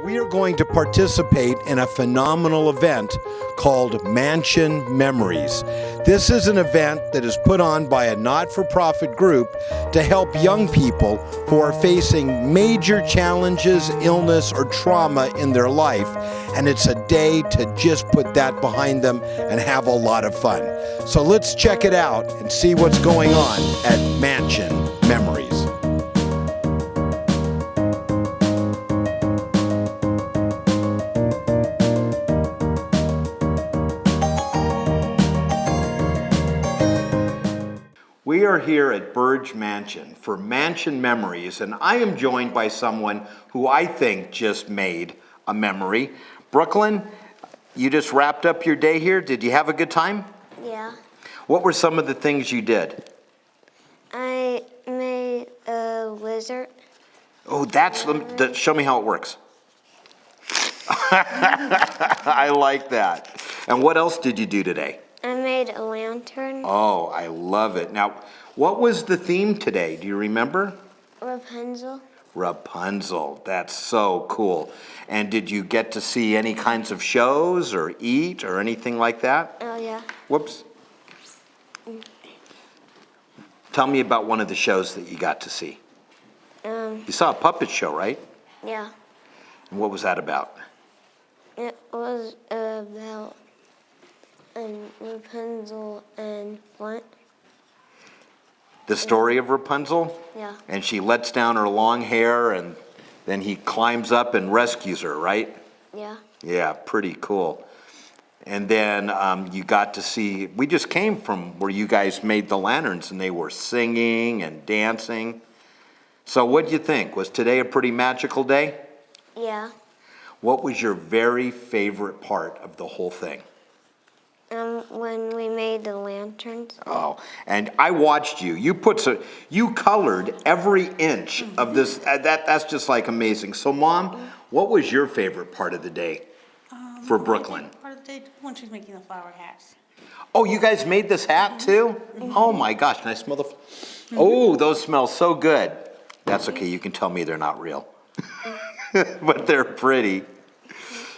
We are going to participate in a phenomenal event called Mansion Memories. This is an event that is put on by a not-for-profit group to help young people who are facing major challenges, illness, or trauma in their life. And it's a day to just put that behind them and have a lot of fun. So let's check it out and see what's going on at Mansion Memories. We are here at Burge Mansion for Mansion Memories, and I am joined by someone who I think just made a memory. Brooklyn, you just wrapped up your day here. Did you have a good time? Yeah. What were some of the things you did? I made a lizard. Oh, show me how it works. I like that. And what else did you do today? I made a lantern. Oh, I love it. Now, what was the theme today? Do you remember? Rapunzel. Rapunzel. That's so cool. And did you get to see any kinds of shows or eat or anything like that? Oh, yeah. Whoops. Tell me about one of the shows that you got to see. You saw a puppet show, right? Yeah. And what was that about? It was about Rapunzel and Flint. The story of Rapunzel? Yeah. And she lets down her long hair and then he climbs up and rescues her, right? Yeah. Yeah, pretty cool. And then you got to see, we just came from where you guys made the lanterns and they were singing and dancing. So what'd you think? Was today a pretty magical day? Yeah. What was your very favorite part of the whole thing? When we made the lanterns. Oh, and I watched you. You colored every inch of this. That's just like amazing. So, Mom, what was your favorite part of the day for Brooklyn? Part of the day when she's making the flower hats. Oh, you guys made this hat too? Oh my gosh, can I smell the? Oh, those smell so good. That's okay. You can tell me they're not real, but they're pretty.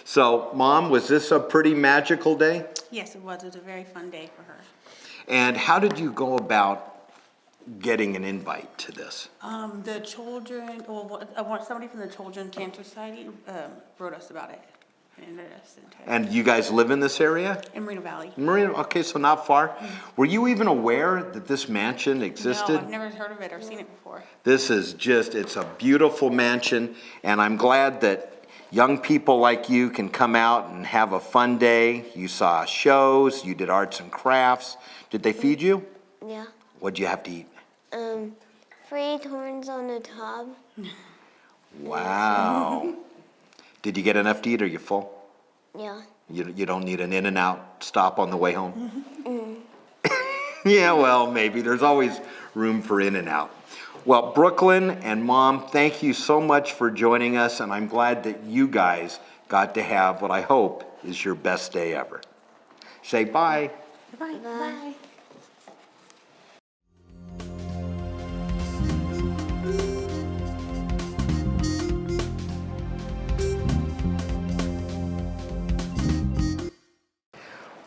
So, Mom, was this a pretty magical day? Yes, it was. It was a very fun day for her. And how did you go about getting an invite to this? The children, somebody from the Children's Cancer Society wrote us about it and invited us into it. And you guys live in this area? In Moreno Valley. Okay, so not far. Were you even aware that this mansion existed? No, I've never heard of it or seen it before. This is it's a beautiful mansion, and I'm glad that young people like you can come out and have a fun day. You saw shows, you did arts and crafts. Did they feed you? Yeah. What'd you have to eat? Free corns on the top. Wow. Did you get enough to eat? Are you full? Yeah. You don't need an In-N-Out stop on the way home? Yeah, well, maybe. There's always room for In-N-Out. Well, Brooklyn and Mom, thank you so much for joining us, and I'm glad that you guys got to have what I hope is your best day ever. Say bye. Bye. Bye.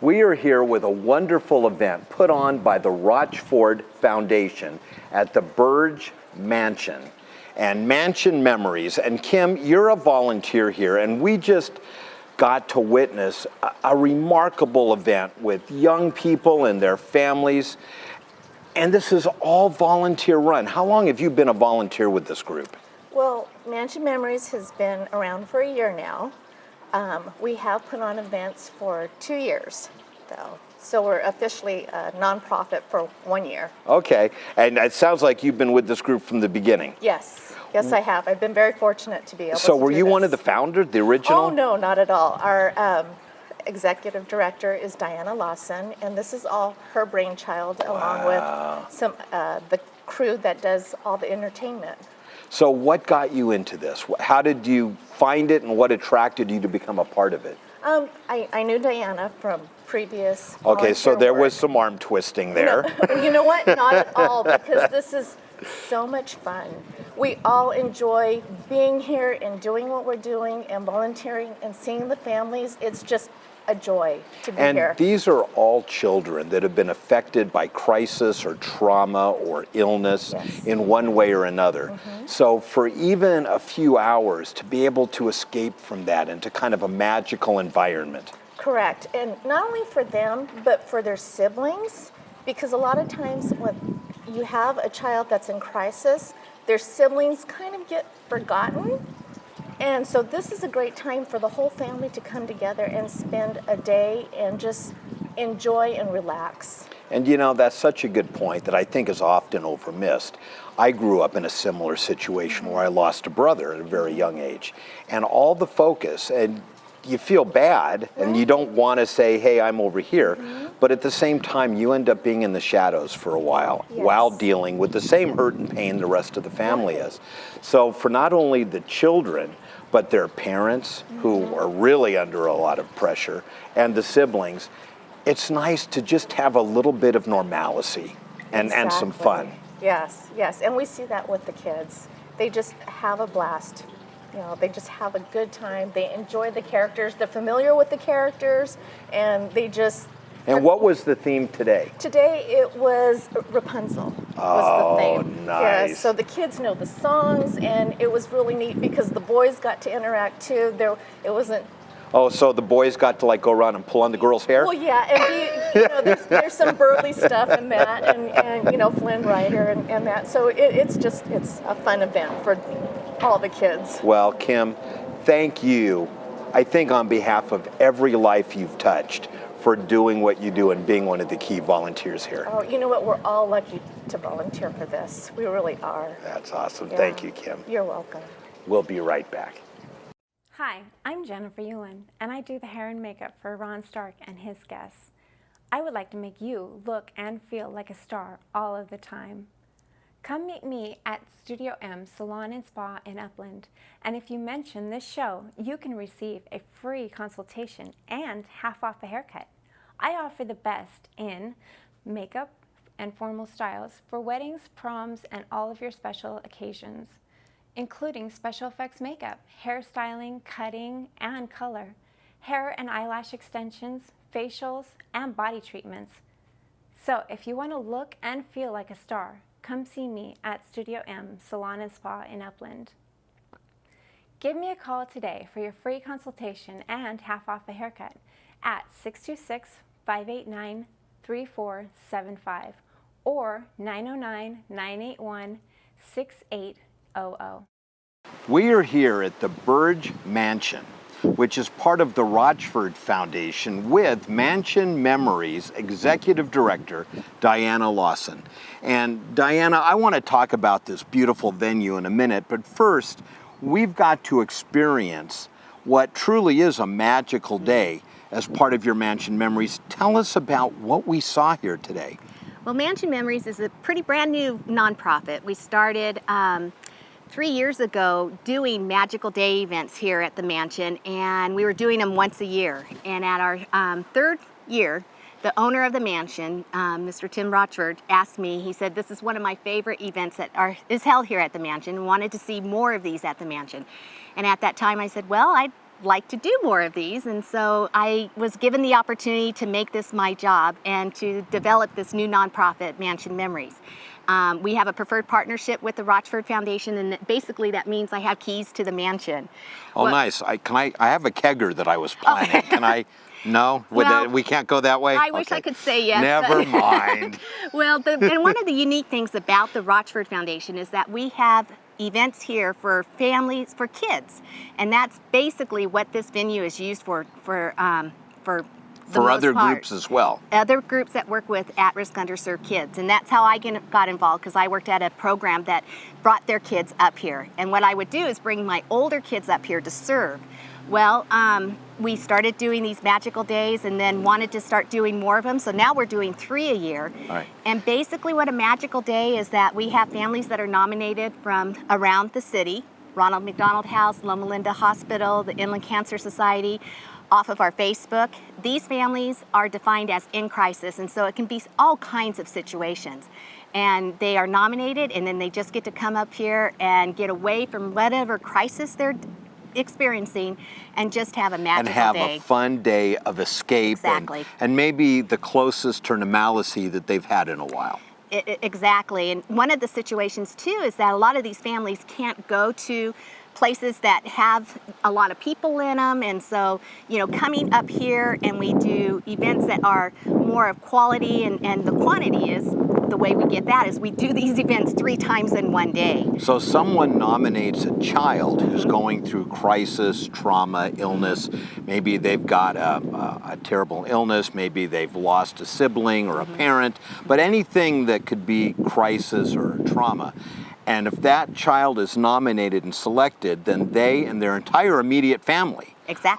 We are here with a wonderful event put on by the Rochford Foundation at the Burge Mansion and Mansion Memories. And Kim, you're a volunteer here, and we just got to witness a remarkable event with young people and their families. And this is all volunteer run. How long have you been a volunteer with this group? Well, Mansion Memories has been around for a year now. We have put on events for 2 years, though. So we're officially a nonprofit for 1 year. Okay, and it sounds like you've been with this group from the beginning. Yes, I have. I've been very fortunate to be able to So were do you this. one of the founders, the original? Oh, no, not at all. Our executive director is Diana Lawson, and this is all her brainchild, along with some the crew that does all the entertainment. So what got you into this? How did you find it, and what attracted you to become a part of it? I knew Diana from previous Okay, so volunteer there work. was some arm twisting there. No, you know what? Not at all, because this is So much fun. We all enjoy being here and doing what we're doing and volunteering and seeing the families. It's just a joy to be And here. these are all children that have been affected by crisis or trauma or illness in one way or another. So for even a few hours to be able to escape from that into kind of a magical environment. Correct. And not only for them, but for their siblings, because a lot of times when you have a child that's in crisis, their siblings kind of get forgotten. And so this is a great time for the whole family to come together and spend a day and just enjoy and relax. And you know, that's such a good point that I think is often overmissed. I grew up in a similar situation where I lost a brother at a very young age. And all the focus, and you feel bad and you don't want to say, hey, I'm over here. But at the same time, you end up being in the shadows for a while while dealing with the same hurt and pain the rest of the family is. So for not only the children, but their parents who are really under a lot of pressure and the siblings, it's nice to just have a little bit of normalcy and some fun. Yes, yes. And we see that with the kids. They just have a blast. You know, they just have a good time. They enjoy the characters. They're familiar with the characters, and they just... And what was the theme today? Today it was Rapunzel. Was the theme. Nice. Yeah, so the kids know the songs, and it was really neat because the boys got to interact too. It wasn't... Oh, so the boys got to like go around and pull on the girl's hair? Well, yeah, and you know, there's some burly stuff in that, and you know, Flynn Rider and that. So it's a fun event for all the kids. Well, Kim, thank you, I think on behalf of every life you've touched, for doing what you do and being one of the key volunteers here. Oh, you know what? We're all lucky to volunteer for this. We really are. That's awesome. Yeah. Thank you, Kim. You're welcome. We'll be right back. Hi, I'm Jennifer Ewan, and I do the hair and makeup for Ron Stark and his guests. I would like to make you look and feel like a star all of the time. Come meet me at Studio M Salon and Spa in Upland, and if you mention this show, you can receive a free consultation and half off a haircut. I offer the best in makeup and formal styles for weddings, proms, and all of your special occasions, including special effects makeup, hairstyling, cutting, and color, hair and eyelash extensions, facials, and body treatments. So if you want to look and feel like a star, come see me at Studio M Salon and Spa in Upland. Give me a call today for your free consultation and half off a haircut at 626-589-3475 or 909-981-6800. We are here at the Burge Mansion, which is part of the Rochford Foundation, with Mansion Memories Executive Director Diana Lawson. And Diana, I want to talk about this beautiful venue in a minute, but first, we've got to experience what truly is a magical day as part of your Mansion Memories. Tell us about what we saw here today. Well, Mansion Memories is a pretty brand new nonprofit. We started 3 years ago doing magical day events here at the Mansion, and we were doing them once a year. And at our third year, the owner of the Mansion, Mr. Tim Rochford, asked me, he said, this is one of my favorite events that is held here at the Mansion, and wanted to see more of these at the Mansion. And at that time I said, well, I'd like to do more of these, and so I was given the opportunity to make this my job and to develop this new nonprofit, Mansion Memories. We have a preferred partnership with the Rochford Foundation, and basically that means I have keys to the mansion. Oh, nice. I have a kegger that I was planning. Okay. Can I? No? We can't go that way? I wish I could say yes. Never mind. Well, and one of the unique things about the Rochford Foundation is that we have events here for families, for kids, and that's basically what this venue is used for other groups as well. Other groups that work with at-risk underserved kids, and that's how I got involved, because I worked at a program that brought their kids up here, and what I would do is bring my older kids up here to serve. Well, we started doing these magical days and then wanted to start doing more of them, so now we're doing 3 a year. All right. And basically what a magical day is that we have families that are nominated from around the city, Ronald McDonald House, Loma Linda Hospital, the Inland Cancer Society, off of our Facebook. These families are defined as in crisis, and so it can be all kinds of situations. And they are nominated, and then they just get to come up here and get away from whatever crisis they're experiencing and just have a magical and have day. a fun day of escape. Exactly. And maybe the closest to normalcy that they've had in a while. Exactly. And one of the situations too is that a lot of these families can't go to places that have a lot of people in them, and so coming up here, and we do events that are more of quality, and the quantity is the way we get that is we do these events 3 times in one day. So someone nominates a child who's going through crisis, trauma, illness. Maybe they've got a terrible illness, maybe they've lost a sibling or a parent, but anything that could be crisis or trauma. And if that child is nominated and selected, then they and their entire immediate family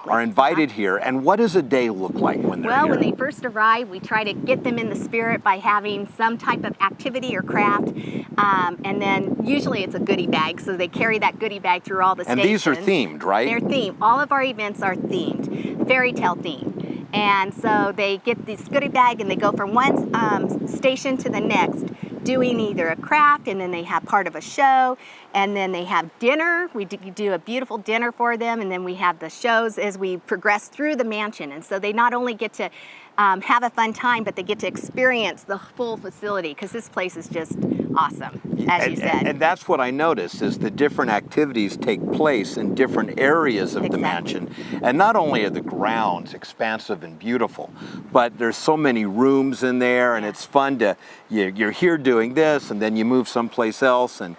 are invited here. And what does a day look like when they're here? Well, when they first arrive, we try to get them in the spirit by having some type of activity or craft. And then usually it's a goodie bag, so they carry that goodie bag through all the stations. And these are themed, right? They're themed. All of our events are themed, fairy tale themed. And so they get this goodie bag and they go from one station to the next, doing either a craft, and then they have part of a show, and then they have dinner. We do a beautiful dinner for them, and then we have the shows as we progress through the mansion. And so they not only get to have a fun time, but they get to experience the full facility, because this place is just awesome, as you said. And that's what I noticed, is the different activities take place in different areas of the mansion. And not only are the grounds expansive and beautiful, but there's so many rooms in there, and it's fun to, you're here doing this, and then you move someplace else. And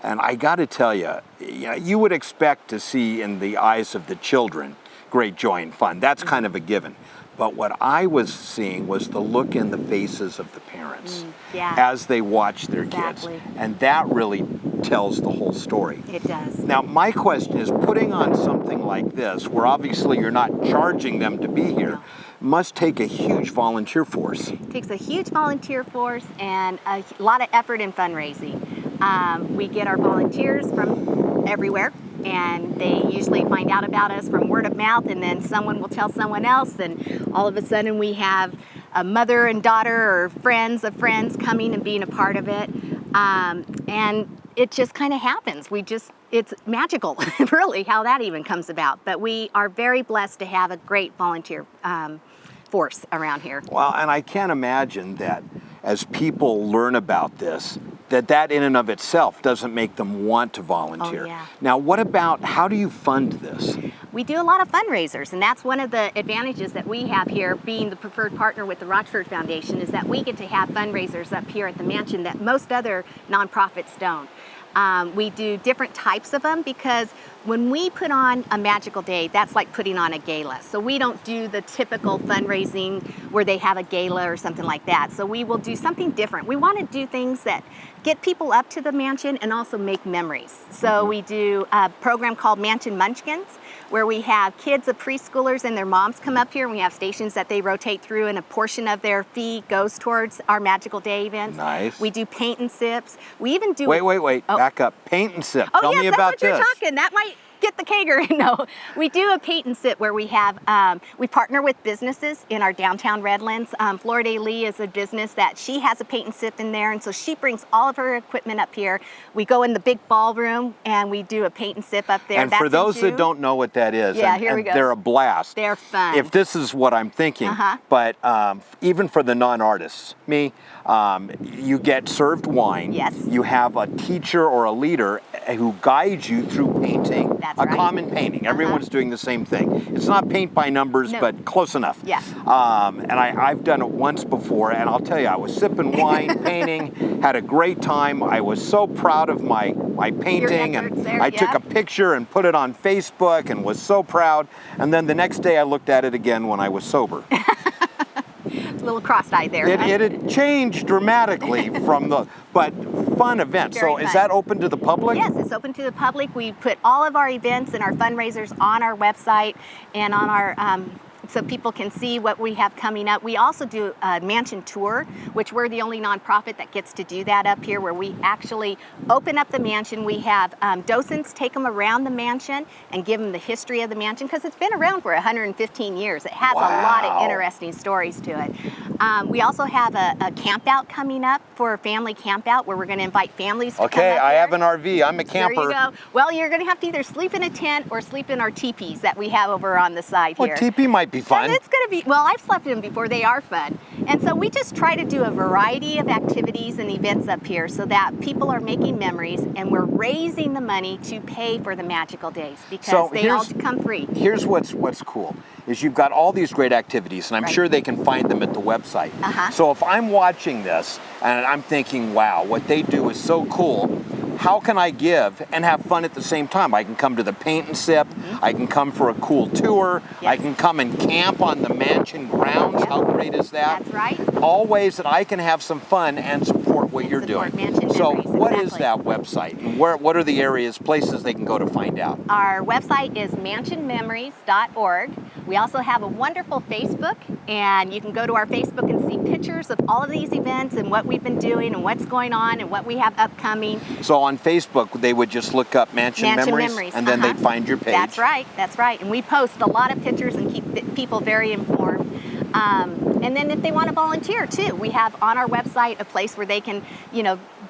I got to tell you, you would expect to see in the eyes of the children great joy and fun. That's kind of a given. But what I was seeing was the look in the faces of the parents as they watch their kids. And that really tells the whole story. It does. Now, my question is, putting on something like this, where obviously you're not charging them to be here, must take a huge volunteer force. It takes a huge volunteer force and a lot of effort in fundraising. We get our volunteers from everywhere, and they usually find out about us from word of mouth, and then someone will tell someone else, and all of a sudden we have a mother and daughter or friends of friends coming and being a part of it. And it just kind of happens. It's magical, really, how that even comes about. But we are very blessed to have a great volunteer force around here. Well, and I can't imagine that as people learn about this, that in and of itself doesn't make them want to volunteer. Oh, yeah. Now, what about, how do you fund this? We do a lot of fundraisers, and that's one of the advantages that we have here, being the preferred partner with the Rochford Foundation, is that we get to have fundraisers up here at the mansion that most other nonprofits don't. We do different types of them, because when we put on a magical day, that's like putting on a gala. So we don't do the typical fundraising where they have a gala or something like that. So we will do something different. We want to do things that get people up to the mansion and also make memories. So we do a program called Mansion Munchkins, where we have kids of preschoolers and their moms come up here, and we have stations that they rotate through, and a portion of their fee goes towards our magical day events. Nice. We do paint and sips. We even do... Wait, back up. Paint and sip. Tell me about this. Oh, yes, that's what you're talking. That might get the cager. No, we do a paint and sip where we have, we partner with businesses in our downtown Redlands. Florida Lee is a business that she has a paint and sip in there, and so she brings all of her equipment up here. We go in the big ballroom and we do a paint and sip up there. And for those that don't know what that is, here we go. They're a blast. They're fun. If this is what I'm thinking, but even for the non-artists, me, you get served wine. Yes. You have a teacher or a leader who guides you through painting. That's a right. common painting. Everyone's doing the same thing. It's not paint by numbers, but close enough. Yeah. And I've done it once before, and I'll tell you, I was sipping wine, painting, had a great time. I was so proud of my painting, and I took a picture and put it on Facebook and was so proud. And then the next day I looked at it again when I was sober. A little cross-eyed there. It had changed dramatically from but fun event. Very so fun. Is that open to the public? Yes, it's open to the public. We put all of our events and our fundraisers on our website and on our so people can see what we have coming up. We also do a mansion tour, which we're the only nonprofit that gets to do that up here, where we actually open up the mansion. We have docents take them around the mansion and give them the history of the mansion, because it's been around for 115 years. It has a lot of interesting stories to it. We also have a camp out coming up for a family camp out, where we're going to invite families to come Okay, up I here. have an RV. I'm a camper. There you go. Well, you're going to have to either sleep in a tent or sleep in our teepees that we have over on the side here. Well, teepee might be fun. And it's going to be, well, I've slept in them before. They are fun. And so we just try to do a variety of activities and events up here so that people are making memories, and we're raising the money to pay for the magical days, because they all come free. Here's what's cool, is you've got all these great activities, and I'm sure they can find them at the website. So if I'm watching this and I'm thinking, wow, what they do is so cool, how can I give and have fun at the same time? I can come to the paint and sip, I can come for a cool tour, I can come and camp on the mansion grounds. How great is that? That's right. All ways that I can have some fun and support what you're doing. So what is that website? And what are the areas, places they can go to find out? Our website is mansionmemories.org. We also have a wonderful Facebook, and you can go to our Facebook and see pictures of all of these events and what we've been doing and what's going on and what we have upcoming. So on Facebook, they would just look up Mansion Memories, and then they'd find your page. That's right, that's right. And we post a lot of pictures and keep people very informed. And then if they want to volunteer too, we have on our website a place where they can,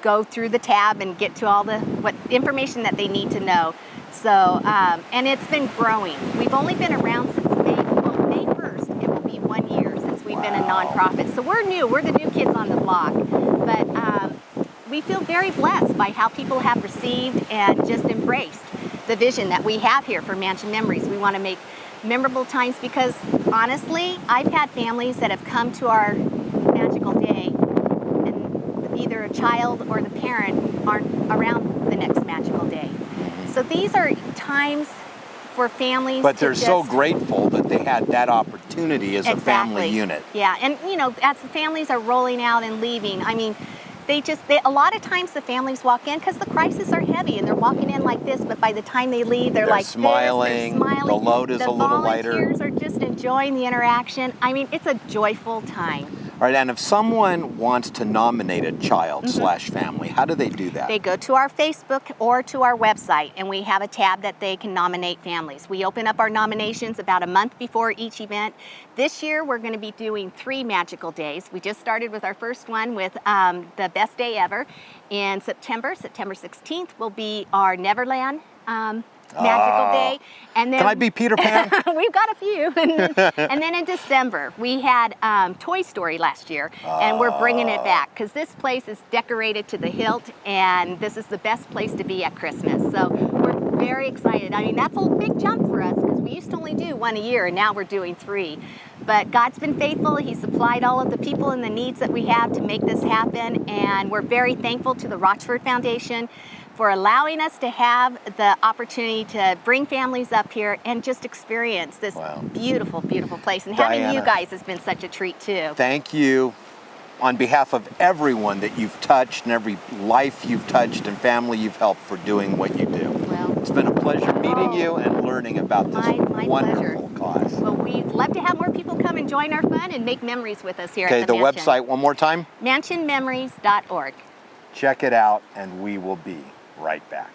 go through the tab and get to all the information that they need to know. So, and it's been growing. We've only been around since May 1st. It will be 1 year since we've been a nonprofit. So we're new. We're the new kids on the block. But we feel very blessed by how people have received and just embraced the vision that we have here for Mansion Memories. We want to make memorable times, because honestly, I've had families that have come to our magical day, and either a child or the parent aren't around the next magical day. So these are times for families. But they're so grateful that they had that opportunity as a family unit. Yeah, and as the families are rolling out and leaving, I mean, a lot of times the families walk in because the crises are heavy, and they're walking in like this, but by the time they leave, they're like smiling, this, they're smiling. the load is a little lighter. The volunteers are just enjoying the interaction. I mean, it's a joyful time. All right, and if someone wants to nominate a child / family, how do they do that? They go to our Facebook or to our website, and we have a tab that they can nominate families. We open up our nominations about a month before each event. This year, we're going to be doing 3 magical days. We just started with our first one with the best day ever. In September 16th, will be our Neverland magical day. And then, can I be Peter Pan? We've got a few. And then in December, we had Toy Story last year, and we're bringing it back because this place is decorated to the hilt, and this is the best place to be at Christmas. So we're very excited. I mean, that's a big jump for us, because we used to only do 1 a year, and now we're doing 3. But God's been faithful. He supplied all of the people and the needs that we have to make this happen, and we're very thankful to the Rochford Foundation for allowing us to have the opportunity to bring families up here and just experience this beautiful, beautiful place. And having you guys has been such a treat too. Thank you. On behalf of everyone that you've touched and every life you've touched and family you've helped, for doing what you do. Well, it's been a pleasure meeting you and learning about this wonderful cause. Well, we'd love to have more people come and join our fun and make memories with us here at the mansion. Website one more time? mansionmemories.org. Check it out, and we will be right back.